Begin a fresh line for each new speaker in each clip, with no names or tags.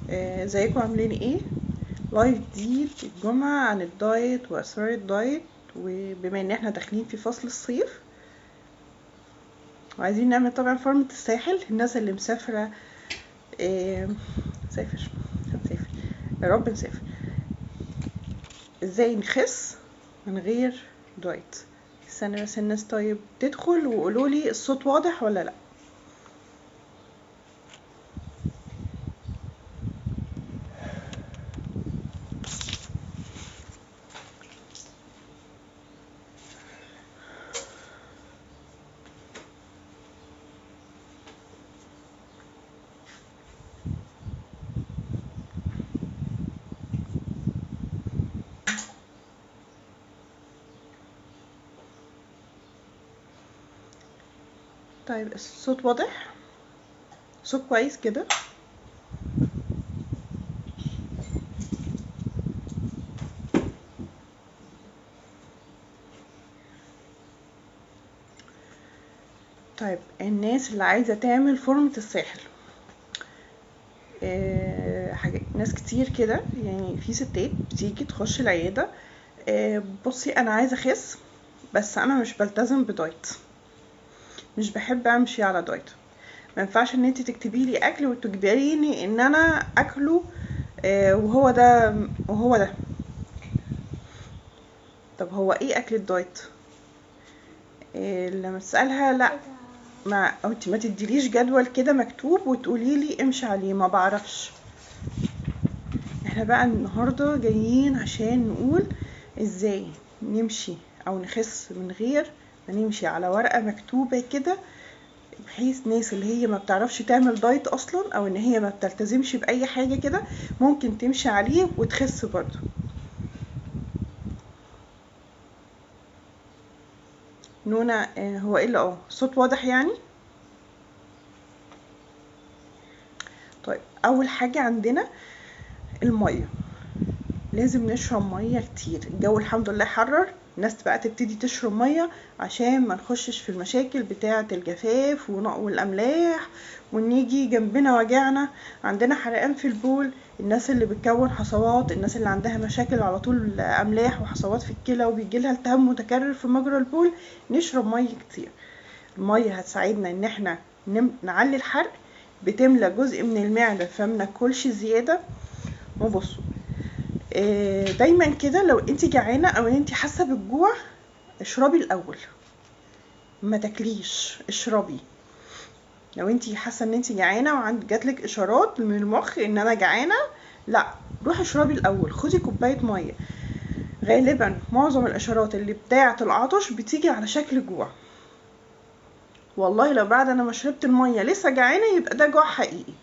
ازيكم عاملين ايه؟ لايف جديد الجمعة عن الدايت واسرار الدايت. وبما ان احنا داخلين في فصل الصيف وعايزين نعمل طبعا فورمة الساحل. الناس اللي مسافرة مسافر هنسافر يا رب نسافر. ازاي نخس من غير دايت؟ استنى بس الناس طيب تدخل وقولولي الصوت واضح ولا لا. طيب الصوت واضح؟ صوت كويس كده؟ طيب الناس اللي عايزة تعمل فورمة الساحل، حاجة ناس كتير كده، يعني في ستات بتيجي تخش العيادة، بصي انا عايزة اخس بس انا مش بلتزم بدايت، مش بحب امشي على دايت. ما ينفعش ان انت تكتبي لي اكل وتجبريني ان انا اكله وهو ده. طب هو ايه اكل الدايت؟ لما اسالها لا، ما انت ما تديليش جدول كده مكتوب وتقولي لي امشي عليه، ما بعرفش. احنا بقى النهارده جايين عشان نقول ازاي نمشي او نخس من غير ما نمشي على ورقه مكتوبه كده، بحيث ناس اللي هي ما بتعرفش تعمل دايت اصلا او ان هي ما بتلتزمش باي حاجه كده ممكن تمشي عليه وتخس برضه. نونا هو ايه اللي صوت واضح يعني؟ طيب اول حاجه عندنا الميه، لازم نشرب ميه كتير. الجو الحمد لله حرر، الناس بقى تبتدي تشرب ميه عشان ما نخشش في المشاكل بتاعه الجفاف والاملاح، ونيجي جنبنا وجعنا، عندنا حرقان في البول، الناس اللي بتكون حصوات، الناس اللي عندها مشاكل على طول املاح وحصوات في الكلى وبيجيلها التهاب متكرر في مجرى البول. نشرب ميه كتير. الميه هتساعدنا ان احنا نعلي الحرق، بتملى جزء من المعده فمناكلش زياده. وبصوا دايما كده لو انت جعانه او انت حاسه بالجوع اشربي الاول، ما تاكليش، اشربي. لو انت حاسه ان انت جعانه وعند جاتلك اشارات من المخ ان انا جعانه، لا، روحي اشربي الاول، خدي كوبايه ميه. غالبا معظم الاشارات اللي بتاعه العطش بتيجي على شكل جوع. والله لو بعد انا ما شربت الميه لسه جعانه يبقى ده جوع حقيقي،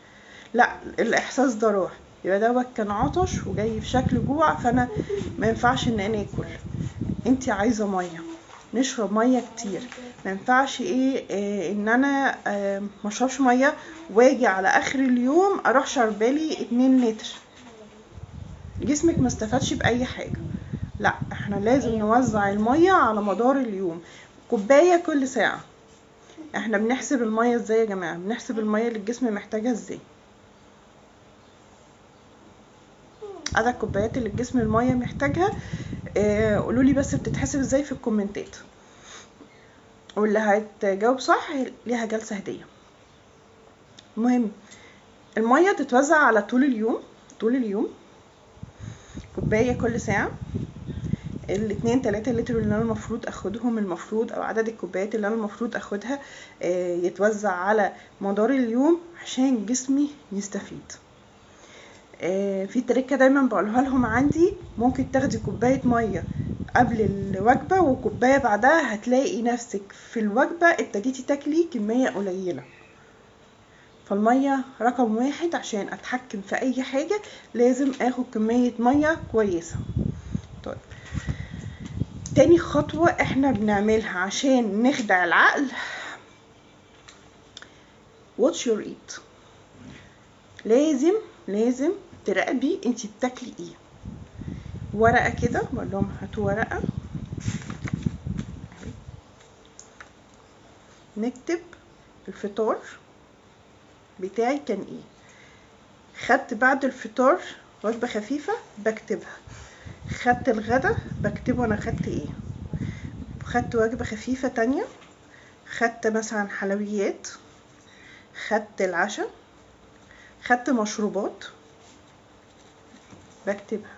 لا الاحساس ده راح، يبقى دوت كان عطش وجاي في شكل جوع، فانا ما ينفعش ان انا اكل. انتي عايزه ميه، نشرب ميه كتير. ما ينفعش ان انا ما اشربش ميه واجي على اخر اليوم اروح شربالي 2 لتر، جسمك ما استفادش باي حاجه. لا احنا لازم نوزع الميه على مدار اليوم، كوبايه كل ساعه. احنا بنحسب الميه ازاي يا جماعه؟ بنحسب الميه اللي الجسم محتاجها ازاي؟ عدد الكوبايات اللي الجسم الميه محتاجها. قولوا لي بس بتتحسب ازاي في الكومنتات، واللي هتجاوب صح ليها جلسه هديه. المهم الميه تتوزع على طول اليوم، طول اليوم كوبايه كل ساعه. ال2 3 لتر اللي انا المفروض اخدهم، المفروض او عدد الكوبايات اللي انا المفروض اخدها يتوزع على مدار اليوم عشان جسمي يستفيد. في تركه دايما بقولها لهم عندي، ممكن تاخدي كوبايه ميه قبل الوجبه وكوبايه بعدها، هتلاقي نفسك في الوجبه ابتديتي تاكلي كميه قليله. فالميه رقم 1 عشان اتحكم في اي حاجه، لازم اخد كميه ميه كويسه. طيب تاني خطوه احنا بنعملها عشان نخدع العقل، watch your eat. لازم تراقبي انتي بتاكلي ايه. ورقه كده، بقول لهم هاتوا ورقه نكتب الفطار بتاعي كان ايه. خدت بعد الفطار وجبة خفيفة بكتبها، خدت الغدا بكتبه انا خدت ايه، خدت وجبة خفيفة تانية، خدت مثلا حلويات، خدت العشاء، خدت مشروبات، بكتبها.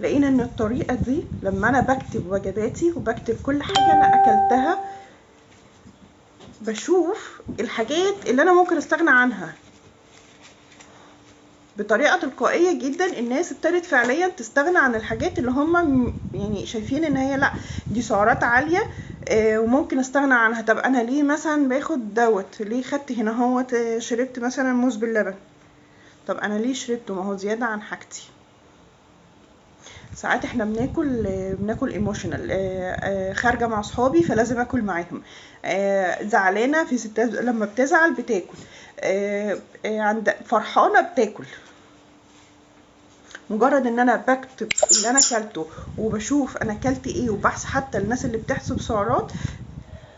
لقينا ان الطريقة دي لما انا بكتب وجباتي وبكتب كل حاجة انا اكلتها، بشوف الحاجات اللي انا ممكن استغنى عنها بطريقة تلقائية جدا. الناس ابتدت فعليا تستغنى عن الحاجات اللي هم يعني شايفين ان هي لا دي سعرات عالية وممكن استغنى عنها. طب انا ليه مثلا باخد دوت، ليه خدت هنا هوت شربت مثلا موز باللبن، طب انا ليه شربته، ما هو زيادة عن حاجتي. ساعات احنا بناكل ايموشنال، خارجه مع صحابي فلازم اكل معاهم، زعلانه، في ستات لما بتزعل بتاكل، عند فرحانه بتاكل. مجرد ان انا بكتب اللي انا اكلته وبشوف انا اكلت ايه وبحث، حتى الناس اللي بتحسب سعرات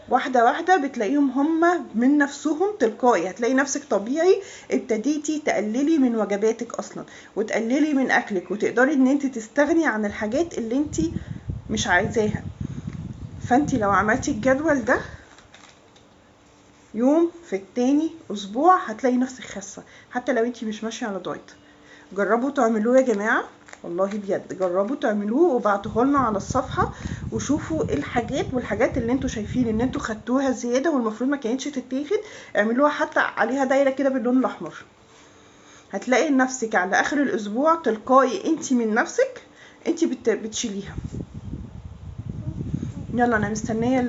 واحده واحده بتلاقيهم هم من نفسهم تلقائي، هتلاقي نفسك طبيعي ابتديتي تقللي من وجباتك اصلا وتقللي من اكلك، وتقدري ان انت تستغني عن الحاجات اللي انت مش عايزاها. فانت لو عملتي الجدول ده يوم في التاني اسبوع هتلاقي نفسك خاسه، حتى لو انت مش ماشيه على دايت. جربوا تعملوه يا جماعه، والله بجد جربوا تعملوه وبعتوه لنا على الصفحه، وشوفوا ايه الحاجات والحاجات اللي انتوا شايفين ان انتوا خدتوها زياده والمفروض ما كانتش تتاخد، اعملوها حتى عليها دايره كده باللون الاحمر. هتلاقي نفسك على اخر الاسبوع تلقائي انت من نفسك انت بتشيليها. يلا انا مستنيه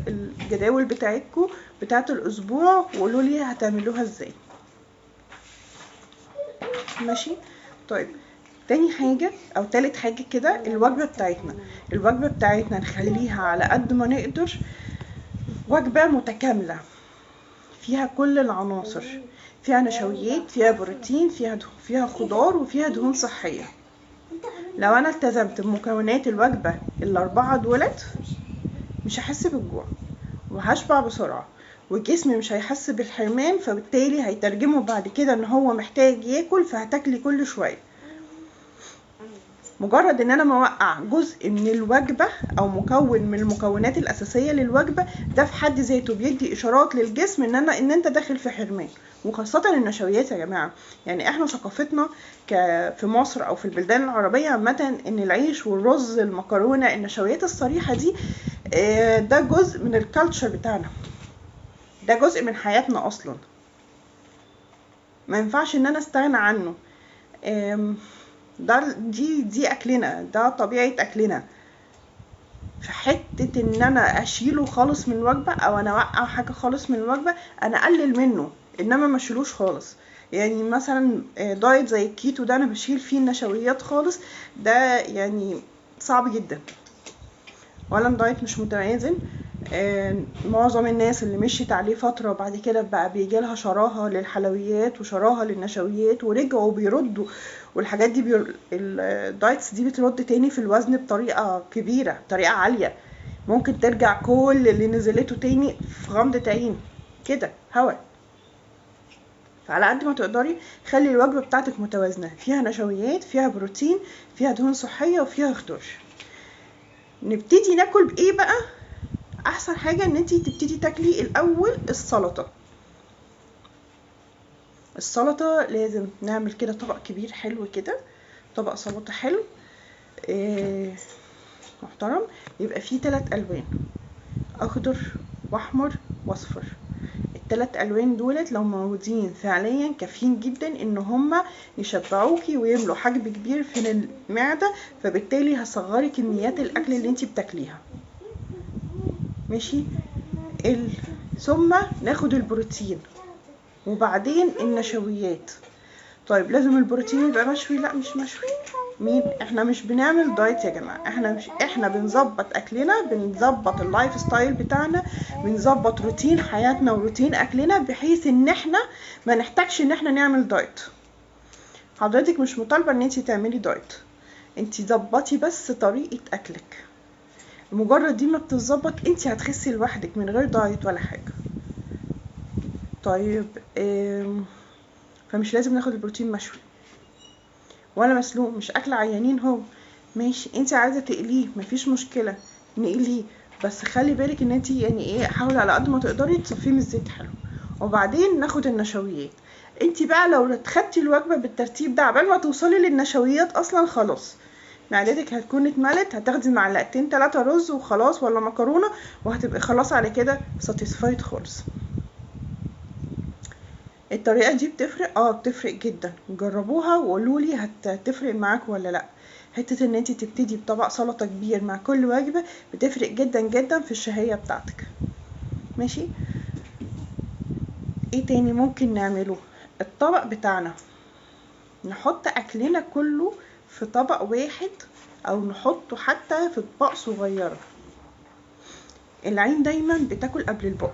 الجداول بتاعتكم بتاعت الاسبوع، وقولوا لي هتعملوها ازاي. ماشي. طيب تاني حاجة او تالت حاجة كده، الوجبة بتاعتنا نخليها على قد ما نقدر وجبة متكاملة فيها كل العناصر، فيها نشويات، فيها بروتين، فيها خضار، وفيها دهون صحية. لو انا التزمت بمكونات الوجبة الاربعة دولت مش هحس بالجوع وهشبع بسرعة، وجسمي مش هيحس بالحرمان، فبالتالي هيترجمه بعد كده ان هو محتاج ياكل، فهتاكلي كل شوية. مجرد ان انا موقع جزء من الوجبة او مكون من المكونات الاساسية للوجبة، ده في حد ذاته بيدي اشارات للجسم ان انت داخل في حرمان. وخاصة النشويات يا جماعة، يعني احنا ثقافتنا في مصر او في البلدان العربية عامة ان العيش والرز المكرونة النشويات الصريحة دي ده جزء من الكالتشر بتاعنا، ده جزء من حياتنا اصلا، ما ينفعش ان انا استغنى عنه. دي اكلنا، ده طبيعة اكلنا. في حتة ان انا اشيله خالص من الوجبة او انا اوقع حاجة خالص من الوجبة، انا اقلل منه انما ما اشيلوش خالص. يعني مثلا دايت زي الكيتو ده انا بشيل فيه النشويات خالص، ده يعني صعب جدا. ولا دايت مش متوازن. معظم الناس اللي مشيت عليه فترة وبعد كده بقى بيجيلها شراهة للحلويات وشراهة للنشويات ورجعوا بيردوا، والحاجات دي الدايتس دي بترد تاني في الوزن بطريقة كبيرة، بطريقة عالية، ممكن ترجع كل اللي نزلته تاني في غمضة عين كده هوا. فعلى قد ما تقدري خلي الوجبة بتاعتك متوازنة، فيها نشويات، فيها بروتين، فيها دهون صحية، وفيها خضار. نبتدي ناكل بايه بقى؟ احسن حاجة ان انتي تبتدي تاكلي الاول السلطة لازم نعمل كده طبق كبير حلو كده، طبق سلطة حلو محترم، يبقى فيه 3 الوان، اخضر واحمر واصفر. ال3 الوان دولت لو موجودين فعليا كافيين جدا ان هما يشبعوكي ويملوا حجم كبير في المعدة، فبالتالي هصغري كميات الاكل اللي انتي بتاكليها. ماشي. ثم ناخد البروتين وبعدين النشويات. طيب لازم البروتين يبقى مشوي؟ لا مش مشوي. مين؟ احنا مش بنعمل دايت يا جماعه، احنا بنظبط اكلنا، بنظبط اللايف ستايل بتاعنا، بنظبط روتين حياتنا وروتين اكلنا بحيث ان احنا ما نحتاجش ان احنا نعمل دايت. حضرتك مش مطالبه ان انتي تعملي دايت، انتي ظبطي بس طريقه اكلك. مجرد دي ما بتظبط انتي هتخسي لوحدك من غير دايت ولا حاجه. طيب فمش لازم ناخد البروتين مشوي ولا مسلوق، مش اكل عيانين. هو ماشي انت عايزه تقليه مفيش مشكله نقليه، بس خلي بالك ان انت يعني ايه، حاولي على قد ما تقدري تصفيه من الزيت حلو، وبعدين ناخد النشويات. انت بقى لو خدتي الوجبه بالترتيب ده عبال ما توصلي للنشويات اصلا خلاص معدتك هتكون اتملت، هتاخدي معلقتين 3 رز وخلاص ولا مكرونه، وهتبقي خلاص على كده ساتيسفايد خالص. الطريقه دي بتفرق، بتفرق جدا، جربوها وقولولي هتفرق معاك ولا لا. حته ان انت تبتدي بطبق سلطه كبير مع كل وجبه بتفرق جدا جدا في الشهيه بتاعتك. ماشي. ايه تاني ممكن نعمله؟ الطبق بتاعنا نحط اكلنا كله في طبق واحد او نحطه حتى في اطباق صغيره. العين دايما بتاكل قبل البق.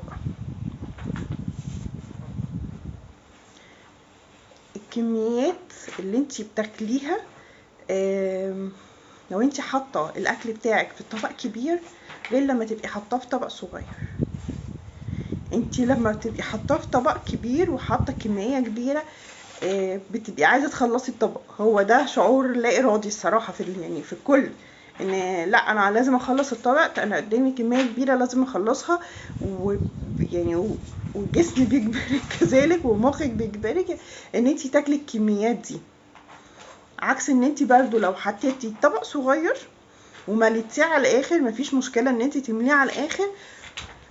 الكميات اللي انتي بتاكليها، لو انتي حاطه الاكل بتاعك في طبق كبير غير لما تبقي حاطاه في طبق صغير. انتي لما تبقي حاطاه في طبق كبير وحاطه كميه كبيره بتبقي عايزه تخلصي الطبق. هو ده شعور لا ارادي الصراحه في يعني في الكل، ان لا انا لازم اخلص الطبق، انا قدامي كميه كبيره لازم اخلصها، ويعني والجسم بيجبرك كذلك ومخك بيجبرك ان انتي تاكلي الكميات دي. عكس ان انتي برضو لو حطيتي طبق صغير ومليتيه على الاخر مفيش مشكله ان انتي تمليه على الاخر،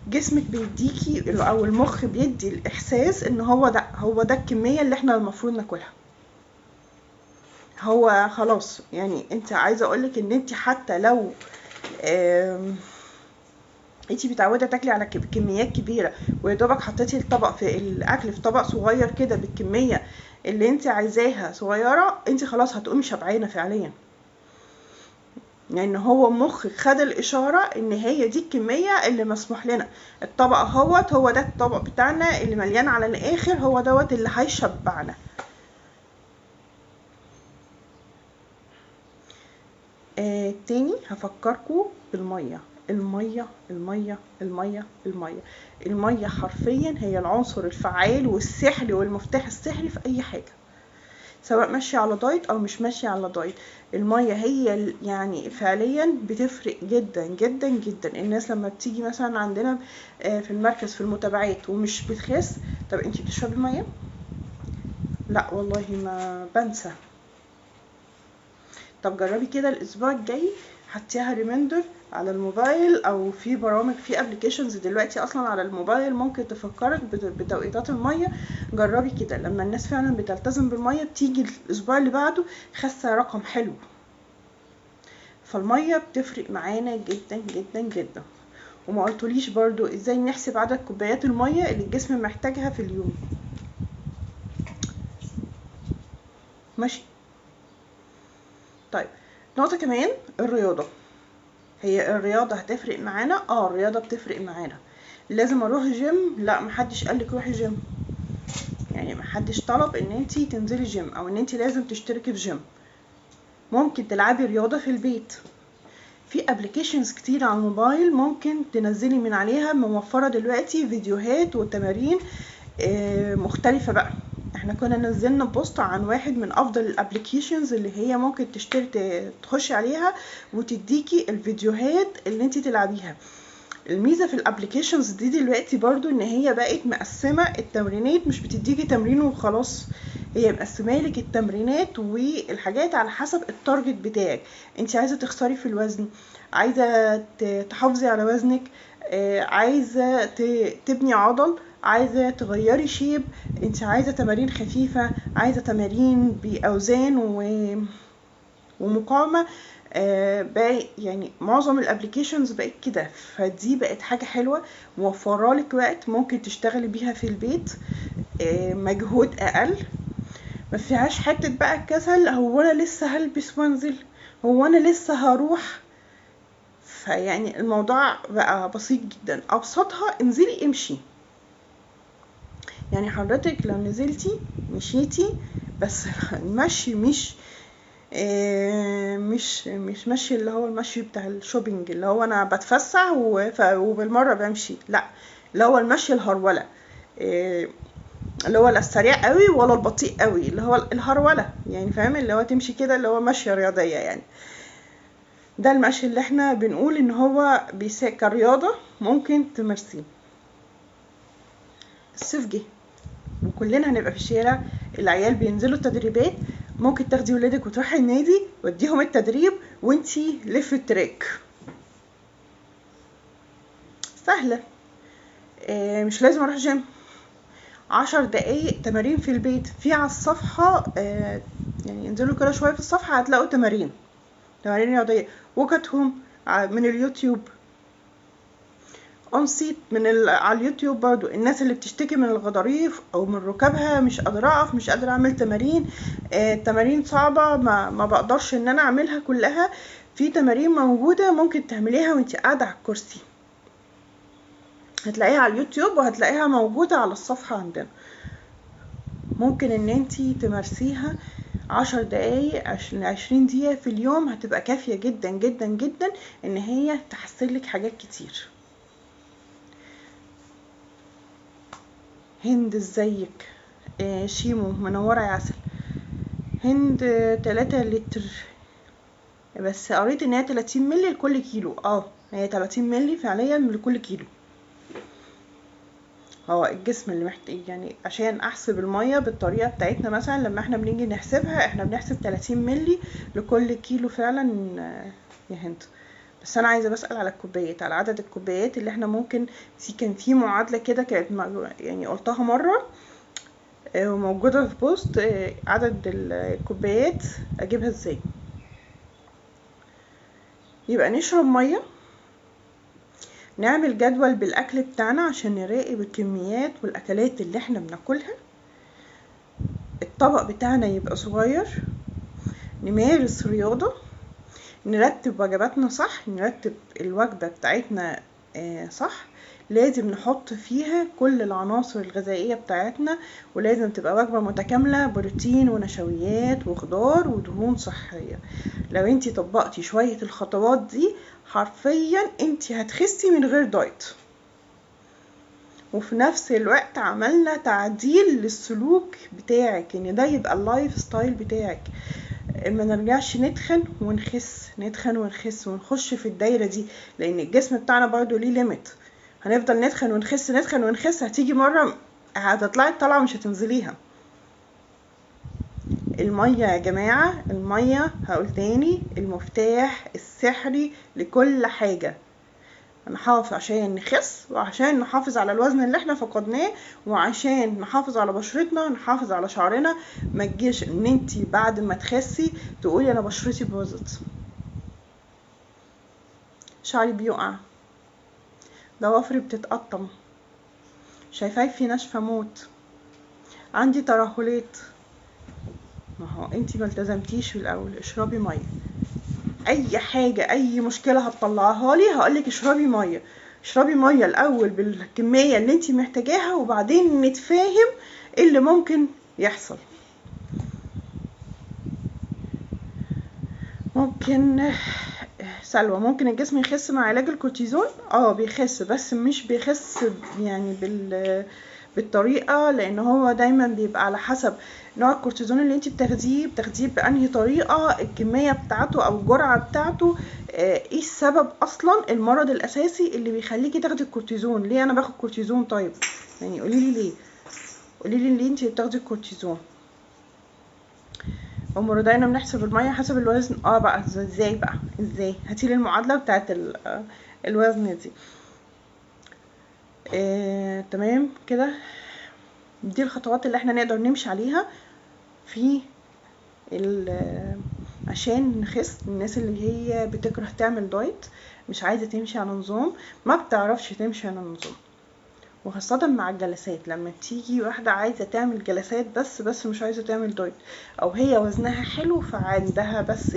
جسمك بيديكي او المخ بيدي الاحساس ان هو ده الكميه اللي احنا المفروض ناكلها. هو خلاص يعني انت عايزه اقولك ان انت حتى لو انت متعوده تاكلي على كميات كبيره ويا دوبك حطيتي الطبق في الاكل في طبق صغير كده بالكميه اللي انت عايزاها صغيره، انت خلاص هتقومي شبعانه فعليا، لان يعني هو مخك خد الاشاره ان هي دي الكميه اللي مسموح لنا. الطبق هو ده الطبق بتاعنا اللي مليان على الاخر، هو دوت اللي هيشبعنا. تاني هفكركم بالميه. الميه حرفيا هي العنصر الفعال والسحري والمفتاح السحري في اي حاجه، سواء ماشي على دايت او مش ماشي على دايت. الميه هي يعني فعليا بتفرق جدا جدا جدا. الناس لما بتيجي مثلا عندنا في المركز في المتابعات ومش بتخس، طب انتي بتشربي ميه؟ لا والله ما بنسى. طب جربي كده الاسبوع الجاي حطيها ريميندر على الموبايل او في برامج في ابلكيشنز دلوقتي اصلا على الموبايل ممكن تفكرك بتوقيتات الميه. جربي كده، لما الناس فعلا بتلتزم بالميه بتيجي الاسبوع اللي بعده خاسه رقم حلو. فالميه بتفرق معانا جدا جدا جدا. وما قلتوليش برضو ازاي نحسب عدد كوبايات الميه اللي الجسم محتاجها في اليوم. ماشي. طيب نقطه كمان، الرياضه. هي الرياضه هتفرق معانا؟ الرياضه بتفرق معانا. لازم اروح جيم؟ لا، محدش قالك روحي جيم، يعني محدش طلب ان انتي تنزلي جيم او ان انتي لازم تشتركي في جيم. ممكن تلعبي رياضه في البيت، في ابلكيشنز كتير على الموبايل ممكن تنزلي من عليها، موفره دلوقتي فيديوهات وتمارين مختلفه بقى. احنا كنا نزلنا بوست عن واحد من افضل الابلكيشنز اللي هي ممكن تخشي عليها وتديكي الفيديوهات اللي انتي تلعبيها. الميزه في الابلكيشنز دي دلوقتي برضو ان هي بقت مقسمه التمرينات، مش بتديكي تمرين وخلاص، هي مقسمه لك التمرينات والحاجات على حسب التارجت بتاعك. انت عايزه تخسري في الوزن، عايزه تحافظي على وزنك، عايزه تبني عضل، عايزه تغيري شيب، انت عايزه تمارين خفيفه، عايزه تمارين باوزان ومقاومه. بقى يعني معظم الابليكيشنز بقت كده، فدي بقت حاجه حلوه موفره لك وقت ممكن تشتغلي بيها في البيت، مجهود اقل، ما فيهاش حته بقى الكسل، هو انا لسه هلبس وانزل، هو انا لسه هروح. فيعني الموضوع بقى بسيط جدا، ابسطها انزلي امشي. يعني حضرتك لو نزلتي مشيتي، بس المشي مش مشي اللي هو المشي بتاع الشوبينج اللي هو انا بتفسح وبالمره بمشي، لا، اللي هو المشي الهرولة. اللي هو لا السريع قوي ولا البطيء قوي، اللي هو الهرولة يعني، فاهم؟ اللي هو تمشي كده، اللي هو ماشية رياضية يعني. ده المشي اللي احنا بنقول ان هو كرياضة ممكن تمارسيه. الصيف جه وكلنا هنبقى في الشارع، العيال بينزلوا التدريبات، ممكن تاخدي ولادك وتروحي النادي واديهم التدريب وانتي لف التراك. سهلة. مش لازم اروح جيم. 10 دقايق تمارين في البيت، في على الصفحة يعني انزلوا كده شوية في الصفحة هتلاقوا تمارين رياضية وكتهم من اليوتيوب، انصيت على اليوتيوب برضو. الناس اللي بتشتكي من الغضاريف او من ركابها، مش قادرة اقف، مش قادرة اعمل تمارين، التمارين صعبة، ما بقدرش ان انا اعملها كلها، في تمارين موجودة ممكن تعمليها وانت قاعدة على الكرسي، هتلاقيها على اليوتيوب وهتلاقيها موجودة على الصفحة عندنا. ممكن ان انتي تمارسيها 10 دقايق 20 دقيقة في اليوم، هتبقى كافية جدا جدا جدا ان هي تحسن لك حاجات كتير. هند ازيك؟ شيمو منورة يا عسل. هند 3 لتر، بس قريت ان هي 30 ملي لكل كيلو. هي 30 ملي فعليا لكل كيلو. هو الجسم اللي محتاج يعني، عشان احسب المية بالطريقة بتاعتنا مثلا لما احنا بنيجي نحسبها، احنا بنحسب 30 ملي لكل كيلو فعلا يا هند. بس انا عايزة بسأل على الكوبايات، على عدد الكوبايات اللي احنا ممكن، كان في معادلة كده كانت يعني قلتها مرة وموجودة في بوست، عدد الكوبايات اجيبها ازاي. يبقى نشرب مية، نعمل جدول بالاكل بتاعنا عشان نراقب الكميات والاكلات اللي احنا بناكلها، الطبق بتاعنا يبقى صغير، نمارس رياضة، نرتب وجباتنا صح، نرتب الوجبة بتاعتنا صح، لازم نحط فيها كل العناصر الغذائية بتاعتنا، ولازم تبقى وجبة متكاملة، بروتين ونشويات وخضار ودهون صحية. لو انتي طبقتي شوية الخطوات دي حرفيا انتي هتخسي من غير دايت، وفي نفس الوقت عملنا تعديل للسلوك بتاعك، ان ده يبقى اللايف ستايل بتاعك. ما نرجعش نتخن ونخس، نتخن ونخس ونخش في الدايرة دي، لان الجسم بتاعنا برضو ليه ليميت. هنفضل نتخن ونخس نتخن ونخس، هتيجي مرة هتطلعي الطلعة مش هتنزليها. المية يا جماعة، المية هقول تاني المفتاح السحري لكل حاجة. نحافظ عشان نخس، وعشان نحافظ على الوزن اللي احنا فقدناه، وعشان نحافظ على بشرتنا، نحافظ على شعرنا. ما تجيش ان انتي بعد ما تخسي تقولي انا بشرتي باظت، شعري بيقع، ضوافري بتتقطم، شفايفي ناشفه موت، عندي ترهلات. ما هو انتي ما التزمتيش في الاول. اشربي ميه، اي حاجه اي مشكله هتطلعها لي هقولك اشربي ميه. اشربي ميه الاول بالكميه اللي انتي محتاجاها، وبعدين نتفاهم ايه اللي ممكن يحصل. ممكن سلوى، ممكن الجسم يخس مع علاج الكورتيزون؟ بيخس، بس مش بيخس يعني بالطريقه، لان هو دايما بيبقى على حسب نوع الكورتيزون اللي انت بتاخديه بانهي طريقه، الكميه بتاعته او الجرعه بتاعته، ايه السبب اصلا، المرض الاساسي اللي بيخليكي تاخدي الكورتيزون. ليه انا باخد كورتيزون؟ طيب يعني قوليلي ليه، قوليلي ليه انت بتاخدي الكورتيزون. رضينا بنحسب المية حسب الوزن. بقى ازاي بقى؟ ازاي؟ هاتيلي المعادلة بتاعت الوزن دي. تمام كده. دي الخطوات اللي احنا نقدر نمشي عليها في عشان نخس. الناس اللي هي بتكره تعمل دايت، مش عايزة تمشي على نظام، ما بتعرفش تمشي على نظام، وخاصة مع الجلسات. لما تيجي واحدة عايزة تعمل جلسات بس مش عايزة تعمل دايت، او هي وزنها حلو فعندها بس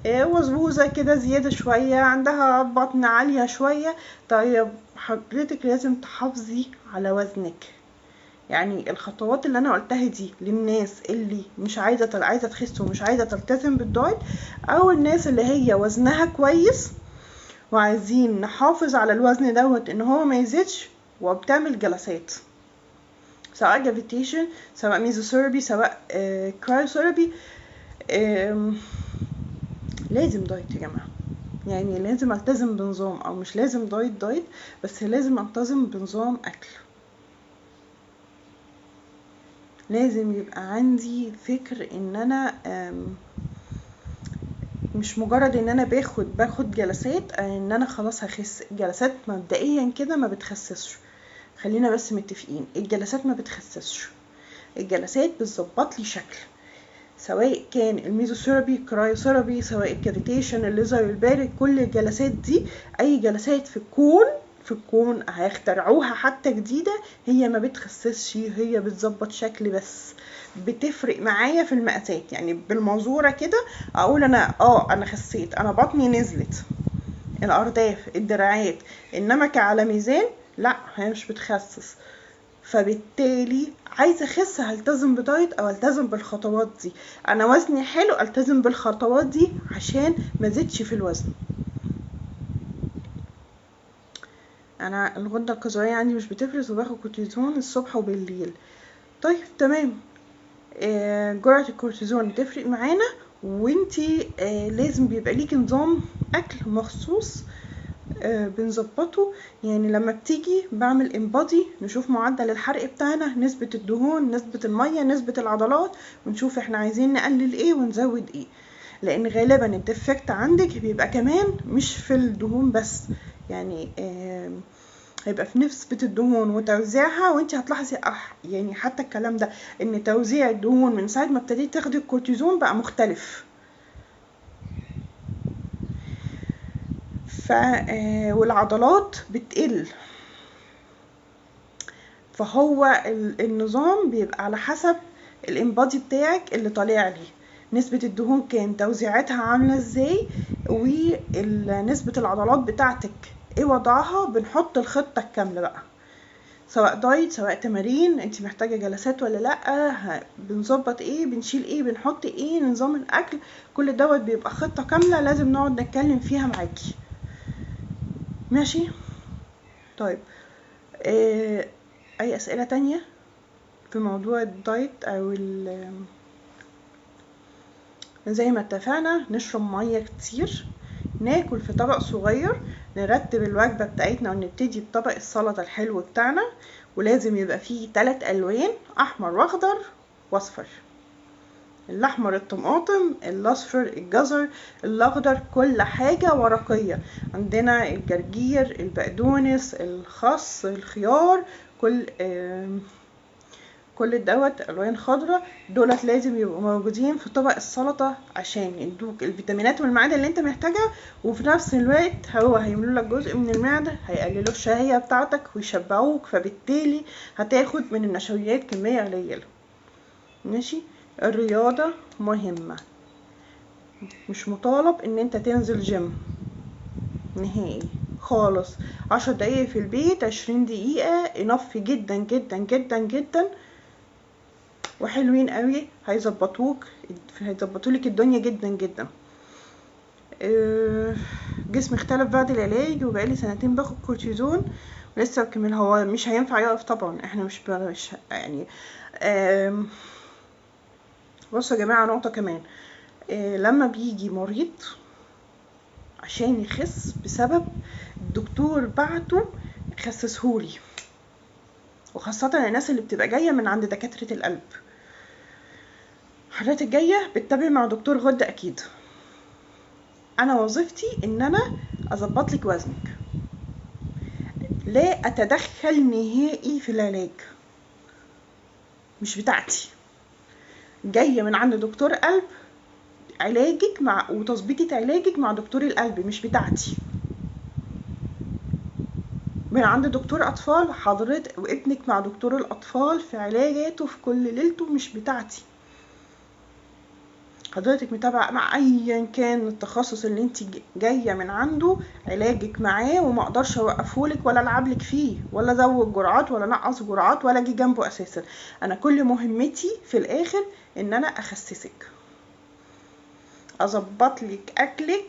وزبوزة كده زيادة شوية، عندها بطن عالية شوية، طيب حضرتك لازم تحافظي على وزنك. يعني الخطوات اللي انا قلتها دي للناس اللي مش عايزة تخس ومش عايزة تلتزم بالدايت، او الناس اللي هي وزنها كويس وعايزين نحافظ على الوزن دوت ان هو ما يزيدش وبتعمل جلسات. سواء جافيتيشن سواء ميزوثيرابي سواء كرايوثيرابي. لازم دايت يا جماعه، يعني لازم التزم بنظام، او مش لازم دايت بس لازم التزم بنظام اكل. لازم يبقى عندي فكر ان انا مش مجرد ان انا باخد جلسات ان انا خلاص هخس. الجلسات مبدئيا كده ما بتخسسش، خلينا بس متفقين، الجلسات ما بتخسسش، الجلسات بتظبط لي شكل، سواء كان الميزوثيرابي، كرايوثيرابي، سواء الكافيتيشن، الليزر البارد، كل الجلسات دي اي جلسات في الكون هيخترعوها حتى جديدة، هي ما بتخسسش، هي بتظبط شكل بس. بتفرق معايا في المقاسات، يعني بالمنظورة كده اقول انا خسيت، انا بطني نزلت، الارداف، الدراعات، انما كعلى ميزان لا، هي مش بتخسس. فبالتالي عايزه اخس هلتزم بدايت او التزم بالخطوات دي. انا وزني حلو، التزم بالخطوات دي عشان ما زدش في الوزن. انا الغده الكظريه عندي مش بتفرز وباخد كورتيزون الصبح وبالليل. طيب تمام، جرعه الكورتيزون تفرق معانا، وانتي لازم بيبقى ليكي نظام اكل مخصوص بنظبطه. يعني لما بتيجي بعمل انبادي نشوف معدل الحرق بتاعنا، نسبة الدهون، نسبة المية، نسبة العضلات، ونشوف احنا عايزين نقلل ايه ونزود ايه. لان غالبا الديفكت عندك بيبقى كمان مش في الدهون بس، يعني هيبقى في نسبة الدهون وتوزيعها. وانت هتلاحظي يعني حتى الكلام ده ان توزيع الدهون من ساعة ما ابتديت تاخدي الكورتيزون بقى مختلف. والعضلات بتقل. فهو النظام بيبقى على حسب الانبادي بتاعك اللي طالع لي، نسبة الدهون كام، توزيعاتها عاملة ازاي، ونسبة العضلات بتاعتك ايه وضعها. بنحط الخطة الكاملة بقى، سواء دايت سواء تمارين، انت محتاجة جلسات ولا لا، بنظبط ايه، بنشيل ايه، بنحط ايه، نظام الاكل، كل دوت بيبقى خطة كاملة لازم نقعد نتكلم فيها معاكي. ماشي؟ طيب اي اسئلة تانية في موضوع الدايت او زي ما اتفقنا؟ نشرب ميه كتير، ناكل في طبق صغير، نرتب الوجبة بتاعتنا ونبتدي بطبق السلطة الحلو بتاعنا، ولازم يبقى فيه 3 ألوان، احمر واخضر واصفر. الاحمر الطماطم، الاصفر الجزر، الاخضر كل حاجة ورقية. عندنا الجرجير، البقدونس، الخس، الخيار، كل دوت الوان خضراء، دولت لازم يبقوا موجودين في طبق السلطه عشان يدوك الفيتامينات والمعادن اللي انت محتاجها، وفي نفس الوقت هو هيملوا لك جزء من المعده، هيقللوا الشهيه بتاعتك ويشبعوك، فبالتالي هتاخد من النشويات كميه قليله. ماشي؟ الرياضه مهمه، مش مطالب ان انت تنزل جيم نهائي خالص. 10 دقايق في البيت، 20 دقيقه انف جدا جدا جدا جدا، وحلوين قوي، هيظبطولك الدنيا جدا جدا. جسمي اختلف بعد العلاج، وبقالي 2 باخد كورتيزون ولسه بكمل. هو مش هينفع يقف طبعا، احنا مش يعني بصوا يا جماعه نقطه كمان، لما بيجي مريض عشان يخس بسبب الدكتور بعته خسسهولي، وخاصه الناس اللي بتبقى جايه من عند دكاتره القلب، حضرتك جايه بتتابع مع دكتور غده، اكيد انا وظيفتي ان انا اظبط لك وزنك، لا اتدخل نهائي في العلاج، مش بتاعتي. جايه من عند دكتور قلب، علاجك وتظبيطة علاجك مع دكتور القلب، مش بتاعتي. من عند دكتور اطفال، حضرتك وابنك مع دكتور الاطفال في علاجاته في كل ليلته، مش بتاعتي. حضرتك متابعه مع ايا كان التخصص اللي انت جايه من عنده، علاجك معاه، وما اقدرش اوقفهولك ولا العبلك فيه ولا ازود جرعات ولا نقص جرعات ولا اجي جنبه اساسا. انا كل مهمتي في الاخر ان انا اخسسك، اظبط لك اكلك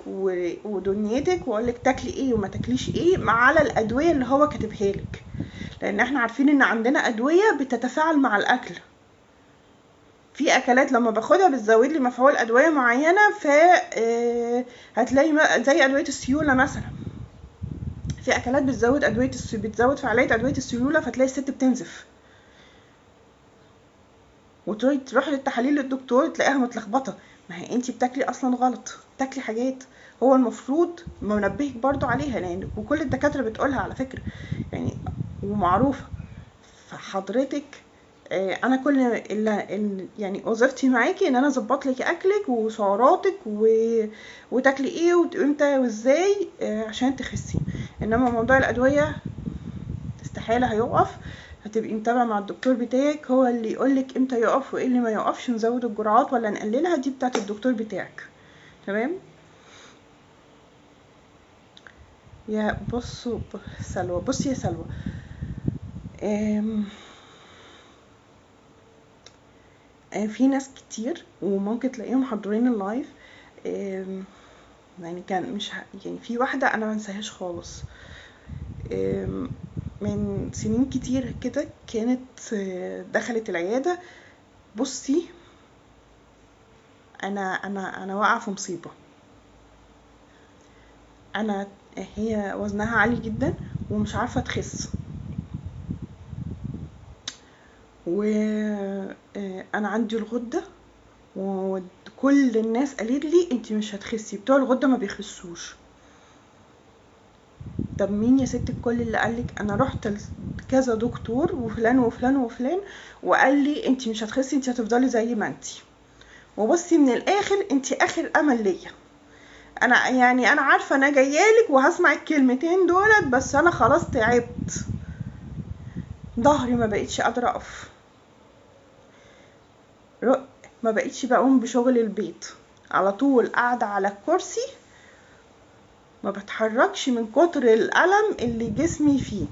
ودنيتك، واقول لك تاكلي ايه وما تاكليش ايه على الادويه اللي هو كاتبها لك، لان احنا عارفين ان عندنا ادويه بتتفاعل مع الاكل. في اكلات لما باخدها بتزود لي مفعول ادويه معينه، ف هتلاقي زي ادويه السيوله مثلا، في اكلات بتزود فعاليه ادويه السيوله، فتلاقي الست بتنزف، وتروح للتحاليل للدكتور تلاقيها متلخبطه. ما هي انتي بتاكلي اصلا غلط، بتاكلي حاجات هو المفروض منبهك برضو عليها، لان وكل الدكاتره بتقولها على فكره يعني، ومعروفه. فحضرتك انا كل يعني وظيفتي معاكي ان انا اظبط لك اكلك وسعراتك وتاكلي ايه وامتى وازاي عشان تخسي. انما موضوع الادويه استحاله هيقف، هتبقي متابعه مع الدكتور بتاعك، هو اللي يقولك امتى يقف وايه اللي ما يقفش، نزود الجرعات ولا نقللها، دي بتاعه الدكتور بتاعك. تمام. يا بصوا سلوى، بصي يا سلوى، في ناس كتير وممكن تلاقيهم حاضرين اللايف، يعني كان مش يعني في واحدة انا منساهاش خالص، من سنين كتير كده كانت دخلت العيادة. بصي انا واقعة في مصيبة. انا هي وزنها عالي جدا ومش عارفة تخس، وانا عندي الغدة، وكل الناس قالت لي انتي مش هتخسي، بتوع الغدة ما بيخسوش. طب مين يا ست الكل اللي قالك؟ انا رحت كذا دكتور وفلان وفلان وفلان وقال لي انتي مش هتخسي، انتي هتفضلي زي ما انتي. وبصي من الاخر انتي اخر امل ليا. انا يعني انا عارفه انا جايالك وهسمع الكلمتين دولت، بس انا خلاص تعبت، ظهري ما بقيتش قادره اقف، ما بقيتش بقوم بشغل البيت، على طول قاعده على الكرسي، ما بتحركش من كتر الالم اللي جسمي فيه.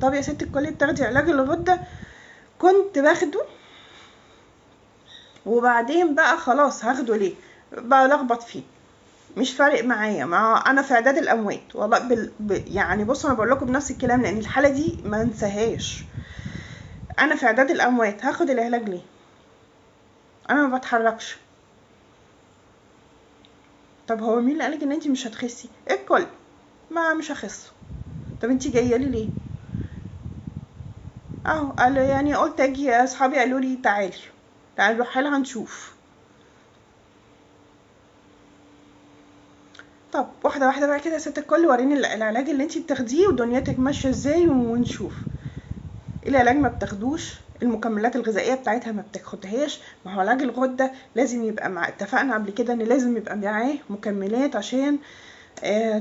طب يا ست الكل بتاخدي علاج الغده؟ كنت باخده، وبعدين بقى خلاص هاخده ليه، بلخبط فيه، مش فارق معايا، ما انا في اعداد الاموات والله يعني بصوا انا بقول لكم بنفس الكلام، لان الحاله دي ما انساهاش. انا في اعداد الاموات هاخد العلاج ليه؟ انا ما بتحركش. طب هو مين اللي قالك ان انتي مش هتخسي؟ الكل ما مش هخس. طب انتي جايه لي ليه؟ اهو قال يعني قلت اجي، اصحابي قالوا لي تعالي نروح لها نشوف. طب واحده واحده بقى كده يا ست الكل، وريني العلاج اللي انتي بتاخديه ودنيتك ماشيه ازاي ونشوف. العلاج ما بتاخدوش، المكملات الغذائيه بتاعتها ما بتاخدهاش. ما هو علاج الغده لازم يبقى اتفقنا قبل كده ان لازم يبقى معاه مكملات عشان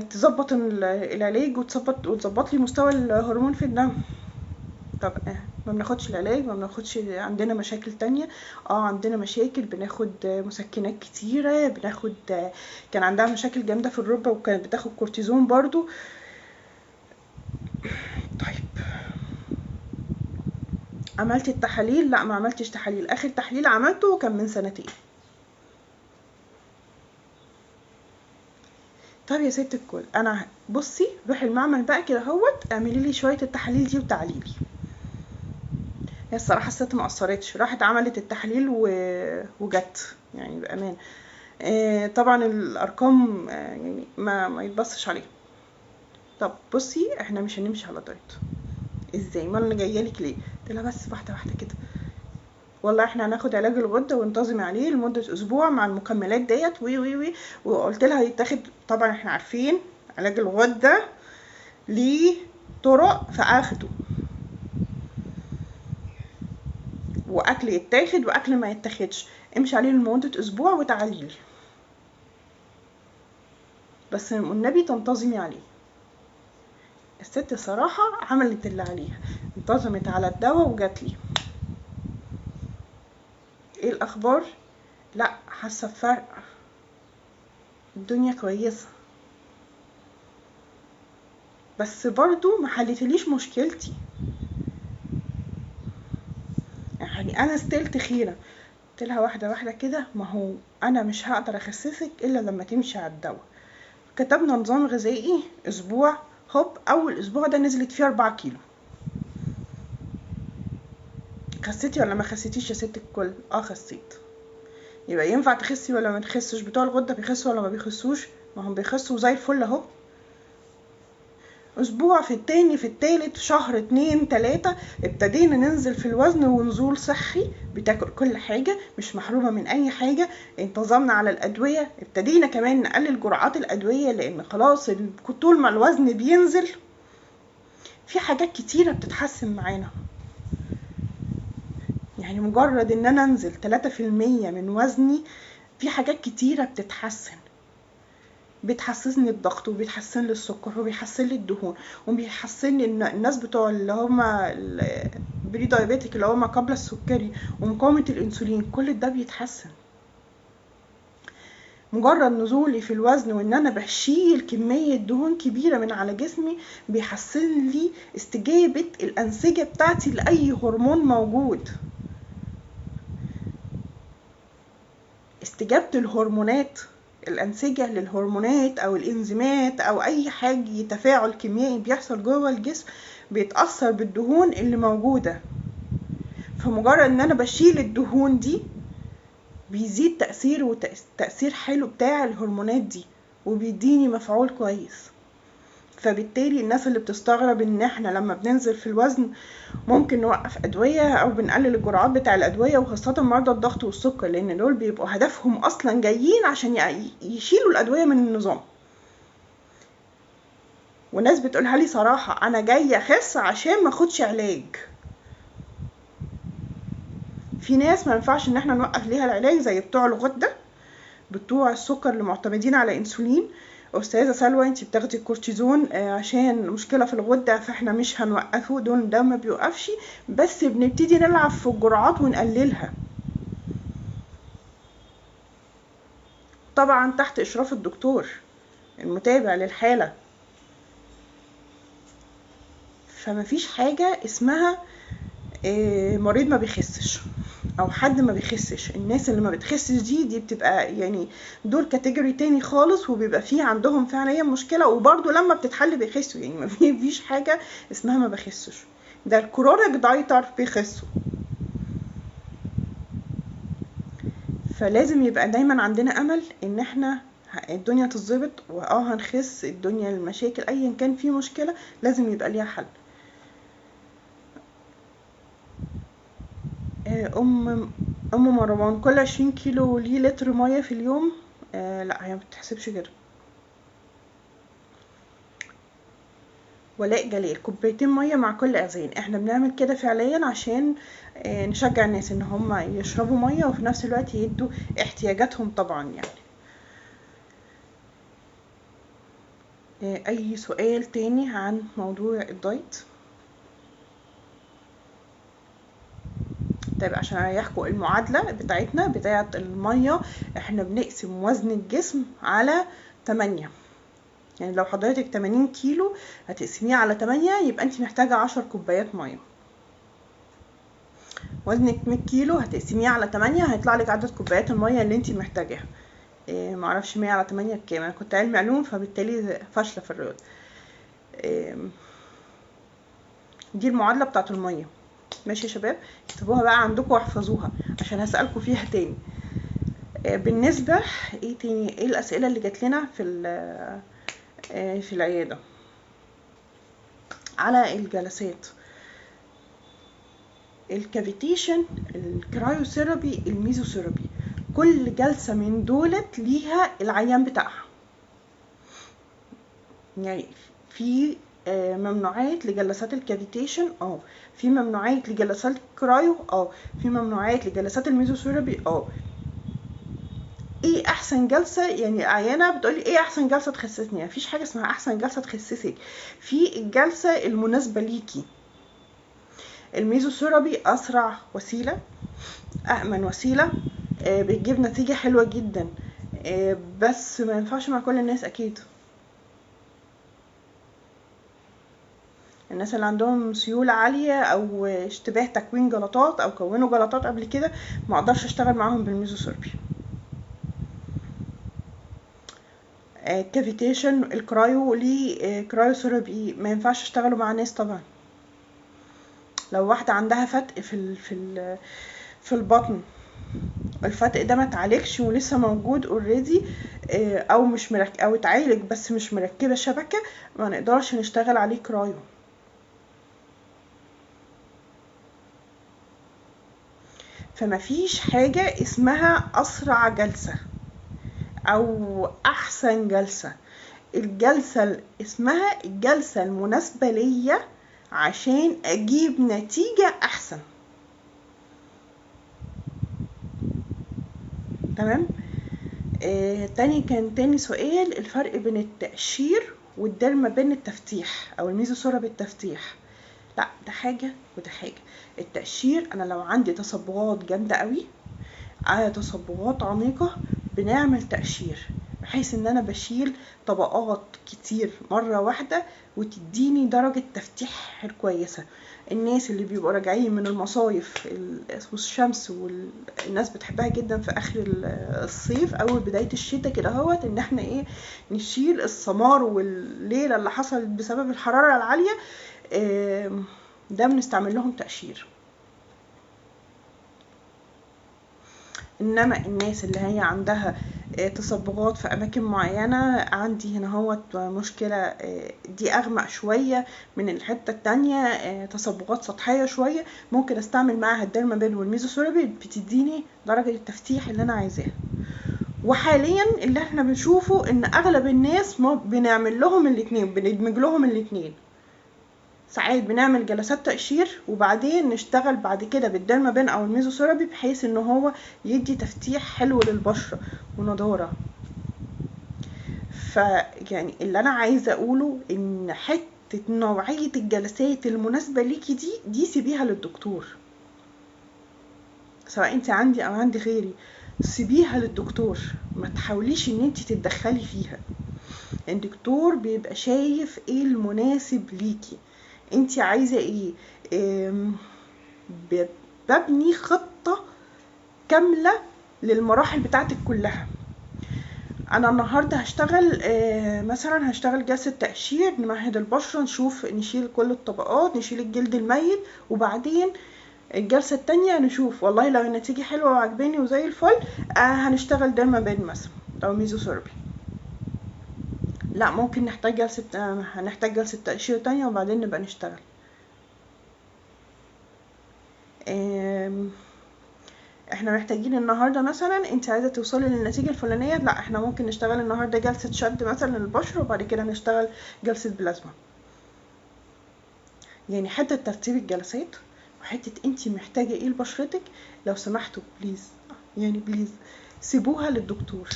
تظبط العلاج وتظبط لي مستوى الهرمون في الدم. طب ما بناخدش العلاج، ما بناخدش، عندنا مشاكل تانية. عندنا مشاكل، بناخد مسكنات كتيرة، بناخد كان عندها مشاكل جامدة في الركبة وكانت بتاخد كورتيزون برضو. طيب عملت التحاليل؟ لا ما عملتش تحاليل، اخر تحليل عملته كان من سنتين. طب يا ست الكل، انا بصي روحي المعمل بقى كده اهوت، اعملي لي شويه التحاليل دي وتعالي لي. هي الصراحه الست ما قصرتش، راحت عملت التحليل وجت يعني بامان. طبعا الارقام يعني ما يتبصش عليها. طب بصي احنا مش هنمشي على دايت. ازاي؟ ما انا جايه لك ليه؟ قلت لها بس واحده واحده كده، والله احنا هناخد علاج الغده وانتظمي عليه لمده اسبوع مع المكملات ديت وي وي وي. وقلت لها هيتاخد، طبعا احنا عارفين علاج الغده ليه طرق في اخده، واكل يتاخد واكل ما يتاخدش. امشي عليه لمده اسبوع وتعالي لي، بس والنبي تنتظمي عليه. الست صراحه عملت اللي عليها، انتظمت على الدواء وجات لي. ايه الاخبار؟ لا حاسه بفرق، الدنيا كويسه، بس برضو ما حلتليش مشكلتي، يعني انا ستيل تخينه. قلت لها واحده واحده كده، ما هو انا مش هقدر اخسسك الا لما تمشي على الدواء. كتبنا نظام غذائي اسبوع، هوب اول اسبوع ده نزلت فيه 4 كيلو. خسيتي ولا ما خسيتيش يا ست الكل؟ خسيت. يبقى ينفع تخسي ولا ما تخسش؟ بتوع الغده بيخسوا ولا ما بيخسوش؟ ما هم بيخسوا زي الفل اهو. اسبوع، في التاني، في التالت، شهر، 2 3 ابتدينا ننزل في الوزن ونزول صحي، بتاكل كل حاجة، مش محرومة من اي حاجة، انتظمنا على الادوية، ابتدينا كمان نقلل جرعات الادوية لان خلاص طول ما الوزن بينزل في حاجات كتيرة بتتحسن معانا. يعني مجرد ان انا انزل 3% من وزني في حاجات كتيرة بتتحسن، بتحسسني الضغط، وبيتحسن لي السكر، وبيحسن لي الدهون، وبيحسن لي الناس بتوع اللي هم البري دايابيتك اللي هم قبل السكري ومقاومة الانسولين، كل ده بيتحسن. مجرد نزولي في الوزن وان انا بشيل كمية دهون كبيرة من على جسمي بيحسن لي استجابة الانسجة بتاعتي لاي هرمون موجود. استجابة الهرمونات، الأنسجة للهرمونات أو الإنزيمات أو أي حاجة تفاعل كيميائي بيحصل جوه الجسم بيتأثر بالدهون اللي موجودة. فمجرد إن أنا بشيل الدهون دي بيزيد تأثير حلو بتاع الهرمونات دي، وبيديني مفعول كويس. فبالتالي الناس اللي بتستغرب ان احنا لما بننزل في الوزن ممكن نوقف ادوية او بنقلل الجرعات بتاع الادوية، وخاصة مرضى الضغط والسكر، لان دول بيبقوا هدفهم اصلا جايين عشان يشيلوا الادوية من النظام. وناس بتقولها لي صراحة انا جاية اخس عشان ما اخدش علاج. في ناس ما ينفعش ان احنا نوقف ليها العلاج زي بتوع الغدة، بتوع السكر اللي معتمدين على انسولين. استاذه سلوى انت بتاخدي الكورتيزون عشان مشكله في الغده، فاحنا مش هنوقفه، ده ما بيوقفش، بس بنبتدي نلعب في الجرعات ونقللها طبعا تحت اشراف الدكتور المتابع للحاله. فما فيش حاجه اسمها مريض ما بيخسش او حد ما بيخسش. الناس اللي ما بتخسش دي بتبقى يعني دول كاتيجوري تاني خالص، وبيبقى فيه عندهم فعليا مشكله، وبرده لما بتتحل بيخسوا. يعني ما فيش حاجه اسمها ما بيخسش، ده الكرونيك دايتر بيخسوا. فلازم يبقى دايما عندنا امل ان احنا الدنيا تتظبط، هنخس. الدنيا المشاكل ايا كان في مشكله لازم يبقى ليها حل. ام مروان كل 20 كيلو ليه لتر ميه في اليوم؟ لا، هي ما بتحسبش كده. ولاء جلال 2 ميه مع كل اذان. احنا بنعمل كده فعليا عشان نشجع الناس ان هم يشربوا ميه وفي نفس الوقت يدوا احتياجاتهم طبعا. يعني اي سؤال تاني عن موضوع الدايت؟ طيب عشان اريحكم، المعادله بتاعتنا بتاعه الميه احنا بنقسم وزن الجسم على 8. يعني لو حضرتك 80 كيلو هتقسميه على 8 يبقى انت محتاجه 10 كوبايات ميه. وزنك 100 كيلو هتقسميه على 8 هيطلع لك عدد كوبايات الميه اللي انت محتاجاها. معرفش 100 على 8 بكام، انا كنت علمي علوم فبالتالي فاشله في الرياضه. دي المعادله بتاعه الميه. ماشي يا شباب، اكتبوها بقى عندكم واحفظوها عشان هسألكم فيها تاني. بالنسبة ايه تاني، ايه الاسئلة اللي جات لنا في العيادة على الجلسات؟ الكافيتيشن، الكرايوثيرابي، الميزوثيرابي، كل جلسة من دولت ليها العيان بتاعها. يعني في ممنوعات لجلسات الكافيتيشن، في ممنوعات لجلسات الكرايو، في ممنوعات لجلسات الميزوثيرابي. ايه احسن جلسه؟ يعني عيانه بتقولي ايه احسن جلسه تخسسني؟ مفيش حاجه اسمها احسن جلسه تخسسك، في الجلسه المناسبه ليكي. الميزوثيرابي اسرع وسيله، امن وسيله، بتجيب نتيجه حلوه جدا، بس ما ينفعش مع كل الناس اكيد. الناس اللي عندهم سيولة عالية او اشتباه تكوين جلطات او كونوا جلطات قبل كده ما اقدرش اشتغل معاهم بالميزوثيرابي. كافيتيشن الكرايو ليه كرايوثيرابي ما ينفعش اشتغلوا مع ناس طبعا. لو واحدة عندها فتق في البطن، الفتق ده ما اتعالجش ولسه موجود اوريدي، او مش او اتعالج بس مش مركبة شبكة، ما نقدرش نشتغل عليه كرايو. فما فيش حاجة اسمها اسرع جلسة او احسن جلسة. الجلسة اسمها الجلسة المناسبة ليا عشان اجيب نتيجة احسن. تمام. تاني سؤال، الفرق بين التقشير والديرما بين التفتيح او الميزوثيرابي التفتيح. لا، ده حاجة وده حاجة. التقشير انا لو عندي تصبغات جامدة قوي، تصبغات عميقة، بنعمل تقشير بحيث ان انا بشيل طبقات كتير مرة واحدة وتديني درجة تفتيح كويسة. الناس اللي بيبقوا راجعين من المصايف والشمس والناس بتحبها جدا في اخر الصيف او بداية الشتاء كده هوت، ان احنا نشيل السمار والليلة اللي حصلت بسبب الحرارة العالية، ده بنستعمل لهم تقشير. انما الناس اللي هي عندها تصبغات في اماكن معينة، عندي هنا هو مشكلة دي اغمق شوية من الحتة التانية، تصبغات سطحية شوية، ممكن استعمل معاها الديرمابين والميزوثيرابي بتديني درجة التفتيح اللي انا عايزاها. وحاليا اللي احنا بنشوفه ان اغلب الناس بنعمل لهم الاتنين، بندمج لهم الاتنين. ساعات بنعمل جلسات تقشير وبعدين نشتغل بعد كده بالديرمابين او الميزوثيرابي بحيث ان هو يدي تفتيح حلو للبشرة ونضارة. فيعني اللي انا عايزة اقوله ان حتة نوعية الجلسات المناسبة ليكي دي سيبيها للدكتور، سواء انت عندي او عندي غيري، سيبيها للدكتور، ما تحاوليش ان انت تتدخلي فيها. الدكتور بيبقى شايف ايه المناسب ليكي، انت عايزة ايه. ببني خطة كاملة للمراحل بتاعتك كلها. انا النهاردة هشتغل مثلا هشتغل جلسة تقشير، نمهد البشرة، نشيل كل الطبقات، نشيل الجلد الميت، وبعدين الجلسة التانية نشوف والله لو النتيجة حلوة وعجباني وزي الفل هنشتغل ديرمابين مثلا او ميزوثيرابي. لا، ممكن هنحتاج جلسة تقشير تانية وبعدين نبقى نشتغل. احنا محتاجين النهاردة مثلا انت عايزة توصلي للنتيجة الفلانية، لا احنا ممكن نشتغل النهاردة جلسة شد مثلا للبشرة وبعد كده نشتغل جلسة بلازما. يعني حتى ترتيب الجلسات وحتة انت محتاجة ايه لبشرتك، لو سمحتوا بليز، يعني بليز سيبوها للدكتور.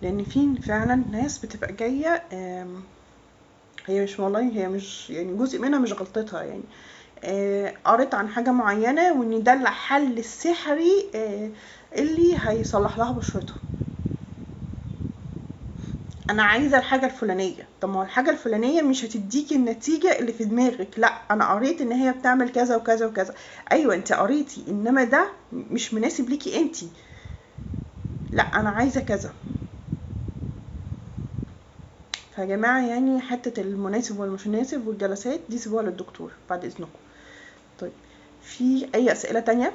لان في فعلا ناس بتبقى جاية هي مش يعني جزء منها مش غلطتها، يعني قريت عن حاجة معينة وان ده الحل السحري اللي هيصلح لها بشرتها. انا عايزة الحاجة الفلانية، طب ما الحاجة الفلانية مش هتديكي النتيجة اللي في دماغك. لا، انا قريت ان هي بتعمل كذا وكذا وكذا. ايوه انت قريتي، انما ده مش مناسب ليكي انت. لا، انا عايزة كذا. فيا جماعة يعني حتة المناسب والمش مناسب والجلسات دي سيبوها للدكتور بعد اذنكم. طيب، في اي اسئلة تانية؟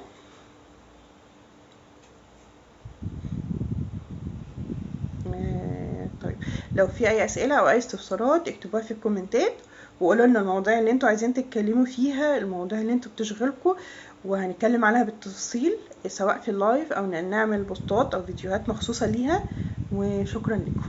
طيب، لو في اي اسئلة او اي استفسارات اكتبوها في الكومنتات، وقولوا لنا المواضيع اللي انتوا عايزين تتكلموا فيها، المواضيع اللي انتوا بتشغلكم، وهنتكلم عليها بالتفصيل سواء في اللايف او نعمل بوستات او فيديوهات مخصوصة ليها. وشكرا لكم.